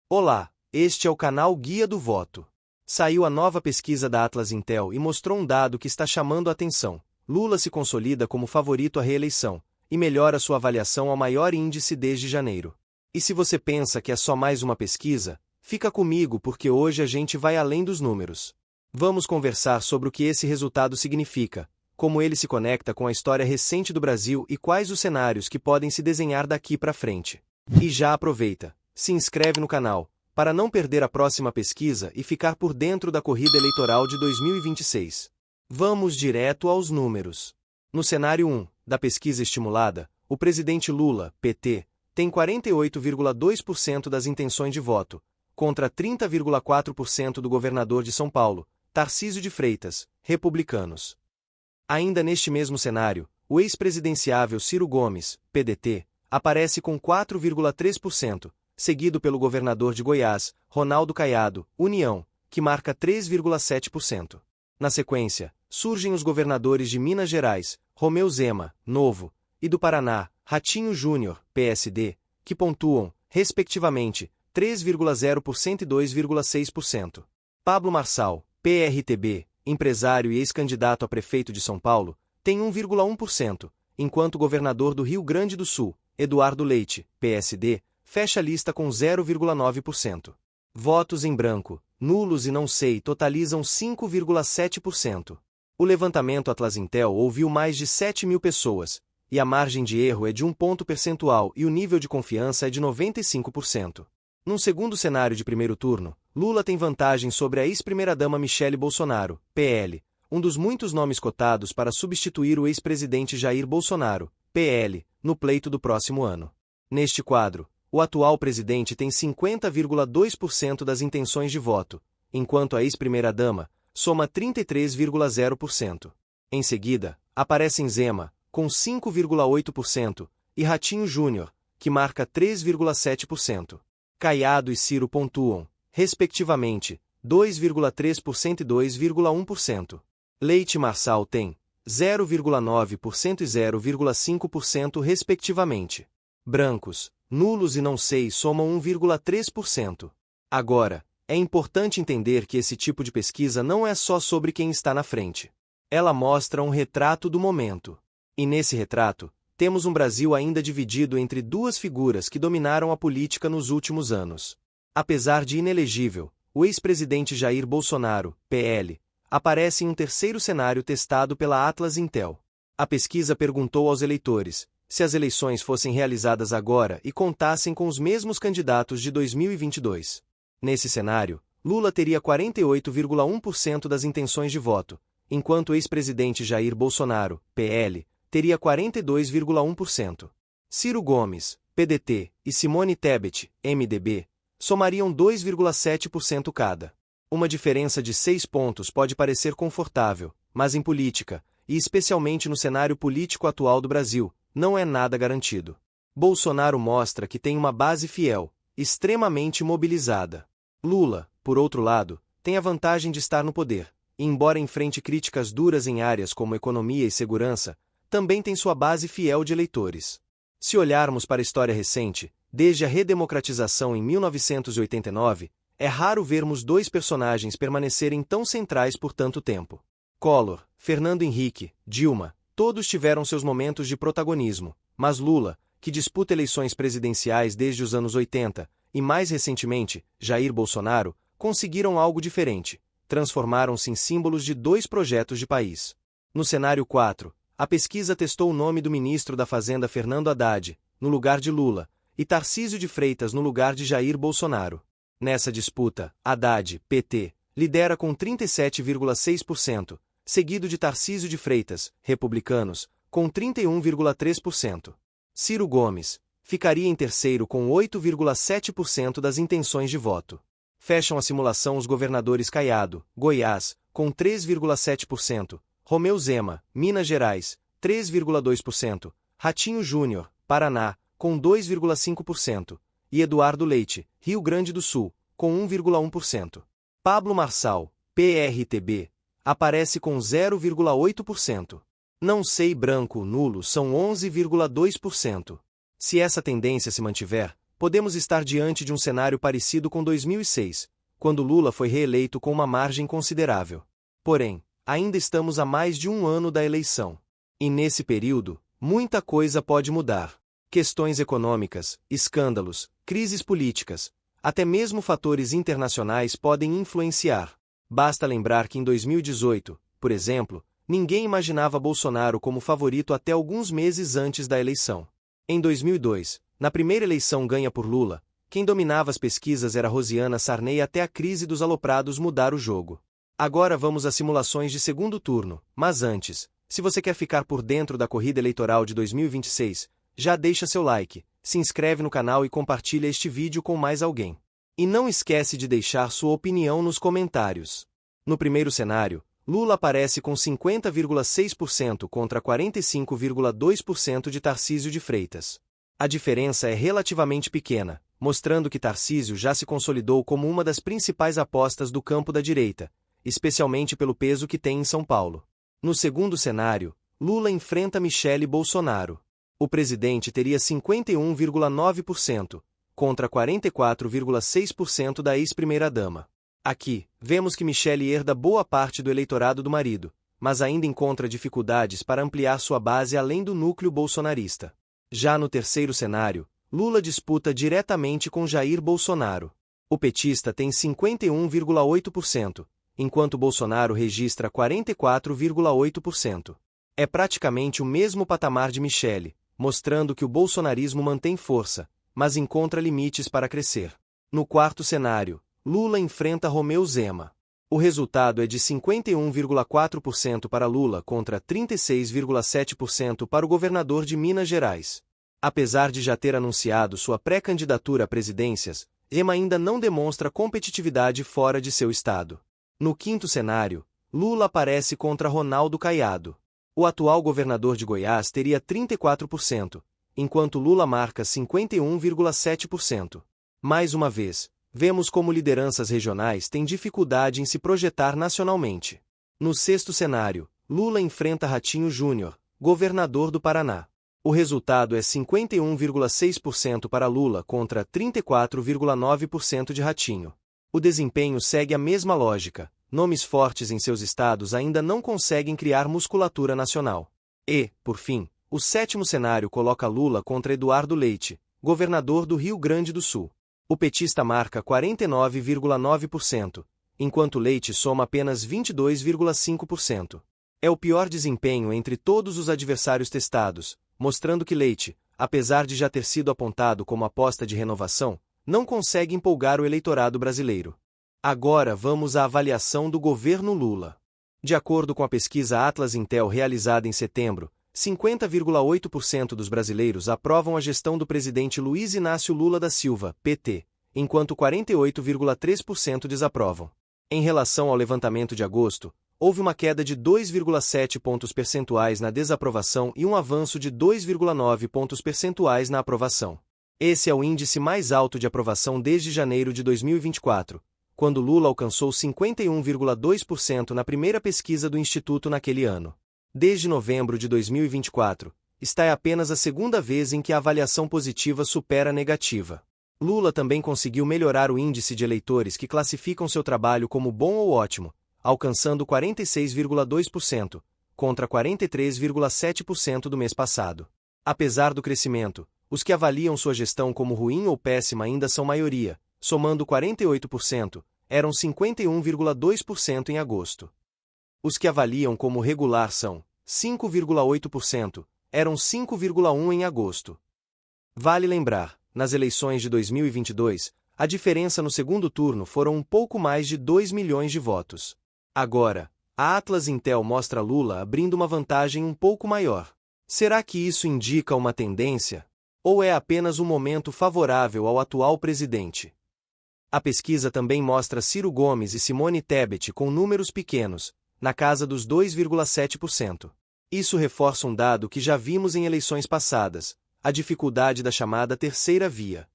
Olá, este é o canal Guia do Voto. Saiu a nova pesquisa da Atlas Intel e mostrou um dado que está chamando a atenção. Lula se consolida como favorito à reeleição e melhora sua avaliação ao maior índice desde janeiro. E se você pensa que é só mais uma pesquisa, fica comigo porque hoje a gente vai além dos números. Vamos conversar sobre o que esse resultado significa, como ele se conecta com a história recente do Brasil e quais os cenários que podem se desenhar daqui para frente. E já aproveita, se inscreve no canal, para não perder a próxima pesquisa e ficar por dentro da corrida eleitoral de 2026. Vamos direto aos números. No cenário 1, da pesquisa estimulada, o presidente Lula, PT, tem 48,2% das intenções de voto, contra 30,4% do governador de São Paulo, Tarcísio de Freitas, republicanos. Ainda neste mesmo cenário, o ex-presidenciável Ciro Gomes, PDT, aparece com 4,3%, seguido pelo governador de Goiás, Ronaldo Caiado, União, que marca 3,7%. Na sequência, surgem os governadores de Minas Gerais, Romeu Zema, Novo, e do Paraná, Ratinho Júnior, PSD, que pontuam, respectivamente, 3,0% e 2,6%. Pablo Marçal, PRTB, empresário e ex-candidato a prefeito de São Paulo, tem 1,1%, enquanto o governador do Rio Grande do Sul, Eduardo Leite, PSD, fecha a lista com 0,9%. Votos em branco, nulos e não sei totalizam 5,7%. O levantamento Atlas Intel ouviu mais de 7.000 pessoas, e a margem de erro é de 1 ponto percentual e o nível de confiança é de 95%. Num segundo cenário de primeiro turno, Lula tem vantagem sobre a ex-primeira-dama Michele Bolsonaro, PL, um dos muitos nomes cotados para substituir o ex-presidente Jair Bolsonaro, PL, no pleito do próximo ano. Neste quadro, o atual presidente tem 50,2% das intenções de voto, enquanto a ex-primeira-dama soma 33,0%. Em seguida, aparecem Zema, com 5,8%, e Ratinho Júnior, que marca 3,7%. Caiado e Ciro pontuam, respectivamente, 2,3% e 2,1%. Leite e Marçal têm 0,9% e 0,5% respectivamente. Brancos, nulos e não sei somam 1,3%. Agora, é importante entender que esse tipo de pesquisa não é só sobre quem está na frente. Ela mostra um retrato do momento. E nesse retrato, temos um Brasil ainda dividido entre duas figuras que dominaram a política nos últimos anos. Apesar de inelegível, o ex-presidente Jair Bolsonaro, PL, aparece em um terceiro cenário testado pela Atlas Intel. A pesquisa perguntou aos eleitores se as eleições fossem realizadas agora e contassem com os mesmos candidatos de 2022. Nesse cenário, Lula teria 48,1% das intenções de voto, enquanto o ex-presidente Jair Bolsonaro, PL, teria 42,1%. Ciro Gomes, PDT, e Simone Tebet, MDB, somariam 2,7% cada. Uma diferença de 6 pontos pode parecer confortável, mas em política, e especialmente no cenário político atual do Brasil, não é nada garantido. Bolsonaro mostra que tem uma base fiel, extremamente mobilizada. Lula, por outro lado, tem a vantagem de estar no poder, e embora enfrente críticas duras em áreas como economia e segurança, também tem sua base fiel de eleitores. Se olharmos para a história recente, desde a redemocratização em 1989, é raro vermos dois personagens permanecerem tão centrais por tanto tempo. Collor, Fernando Henrique, Dilma, todos tiveram seus momentos de protagonismo, mas Lula, que disputa eleições presidenciais desde os anos 80, e mais recentemente, Jair Bolsonaro, conseguiram algo diferente, transformaram-se em símbolos de dois projetos de país. No cenário 4, a pesquisa testou o nome do ministro da Fazenda Fernando Haddad, no lugar de Lula, e Tarcísio de Freitas no lugar de Jair Bolsonaro. Nessa disputa, Haddad, PT, lidera com 37,6%, seguido de Tarcísio de Freitas, republicanos, com 31,3%. Ciro Gomes ficaria em terceiro com 8,7% das intenções de voto. Fecham a simulação os governadores Caiado, Goiás, com 3,7%, Romeu Zema, Minas Gerais, 3,2%, Ratinho Júnior, Paraná, com 2,5%, e Eduardo Leite, Rio Grande do Sul, com 1,1%. Pablo Marçal, PRTB, aparece com 0,8%. Não sei branco nulo são 11,2%. Se essa tendência se mantiver, podemos estar diante de um cenário parecido com 2006, quando Lula foi reeleito com uma margem considerável. Porém, ainda estamos a mais de um ano da eleição. E nesse período, muita coisa pode mudar. Questões econômicas, escândalos, crises políticas, até mesmo fatores internacionais podem influenciar. Basta lembrar que em 2018, por exemplo, ninguém imaginava Bolsonaro como favorito até alguns meses antes da eleição. Em 2002, na primeira eleição ganha por Lula, quem dominava as pesquisas era Rosiana Sarney até a crise dos aloprados mudar o jogo. Agora vamos às simulações de segundo turno, mas antes, se você quer ficar por dentro da corrida eleitoral de 2026, já deixa seu like, se inscreve no canal e compartilha este vídeo com mais alguém. E não esquece de deixar sua opinião nos comentários. No primeiro cenário, Lula aparece com 50,6% contra 45,2% de Tarcísio de Freitas. A diferença é relativamente pequena, mostrando que Tarcísio já se consolidou como uma das principais apostas do campo da direita, especialmente pelo peso que tem em São Paulo. No segundo cenário, Lula enfrenta Michele Bolsonaro. O presidente teria 51,9%, contra 44,6% da ex-primeira-dama. Aqui, vemos que Michele herda boa parte do eleitorado do marido, mas ainda encontra dificuldades para ampliar sua base além do núcleo bolsonarista. Já no terceiro cenário, Lula disputa diretamente com Jair Bolsonaro. O petista tem 51,8%, enquanto Bolsonaro registra 44,8%. É praticamente o mesmo patamar de Michele, mostrando que o bolsonarismo mantém força, mas encontra limites para crescer. No quarto cenário, Lula enfrenta Romeu Zema. O resultado é de 51,4% para Lula contra 36,7% para o governador de Minas Gerais. Apesar de já ter anunciado sua pré-candidatura a presidências, Zema ainda não demonstra competitividade fora de seu estado. No quinto cenário, Lula aparece contra Ronaldo Caiado. O atual governador de Goiás teria 34%, enquanto Lula marca 51,7%. Mais uma vez, vemos como lideranças regionais têm dificuldade em se projetar nacionalmente. No sexto cenário, Lula enfrenta Ratinho Júnior, governador do Paraná. O resultado é 51,6% para Lula contra 34,9% de Ratinho. O desempenho segue a mesma lógica. Nomes fortes em seus estados ainda não conseguem criar musculatura nacional. E, por fim, o sétimo cenário coloca Lula contra Eduardo Leite, governador do Rio Grande do Sul. O petista marca 49,9%, enquanto Leite soma apenas 22,5%. É o pior desempenho entre todos os adversários testados, mostrando que Leite, apesar de já ter sido apontado como aposta de renovação, não consegue empolgar o eleitorado brasileiro. Agora vamos à avaliação do governo Lula. De acordo com a pesquisa Atlas Intel realizada em setembro, 50,8% dos brasileiros aprovam a gestão do presidente Luiz Inácio Lula da Silva, PT, enquanto 48,3% desaprovam. Em relação ao levantamento de agosto, houve uma queda de 2,7 pontos percentuais na desaprovação e um avanço de 2,9 pontos percentuais na aprovação. Esse é o índice mais alto de aprovação desde janeiro de 2024. Quando Lula alcançou 51,2% na primeira pesquisa do Instituto naquele ano. Desde novembro de 2024, esta é apenas a segunda vez em que a avaliação positiva supera a negativa. Lula também conseguiu melhorar o índice de eleitores que classificam seu trabalho como bom ou ótimo, alcançando 46,2%, contra 43,7% do mês passado. Apesar do crescimento, os que avaliam sua gestão como ruim ou péssima ainda são maioria, somando 48%, eram 51,2% em agosto. Os que avaliam como regular são 5,8%, eram 5,1% em agosto. Vale lembrar, nas eleições de 2022, a diferença no segundo turno foram um pouco mais de 2 milhões de votos. Agora, a Atlas Intel mostra Lula abrindo uma vantagem um pouco maior. Será que isso indica uma tendência? Ou é apenas um momento favorável ao atual presidente? A pesquisa também mostra Ciro Gomes e Simone Tebet com números pequenos, na casa dos 2,7%. Isso reforça um dado que já vimos em eleições passadas, a dificuldade da chamada terceira via.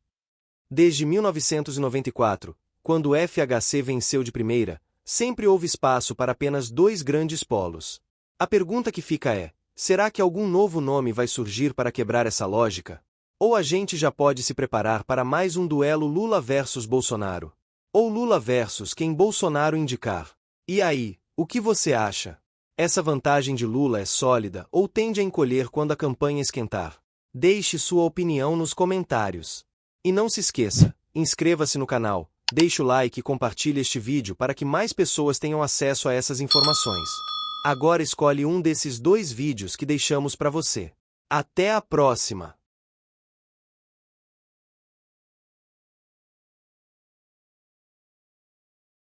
Desde 1994, quando o FHC venceu de primeira, sempre houve espaço para apenas dois grandes polos. A pergunta que fica é: será que algum novo nome vai surgir para quebrar essa lógica? Ou a gente já pode se preparar para mais um duelo Lula versus Bolsonaro? Ou Lula versus quem Bolsonaro indicar? E aí, o que você acha? Essa vantagem de Lula é sólida ou tende a encolher quando a campanha esquentar? Deixe sua opinião nos comentários. E não se esqueça, inscreva-se no canal, deixe o like e compartilhe este vídeo para que mais pessoas tenham acesso a essas informações. Agora escolhe um desses 2 vídeos que deixamos para você. Até a próxima!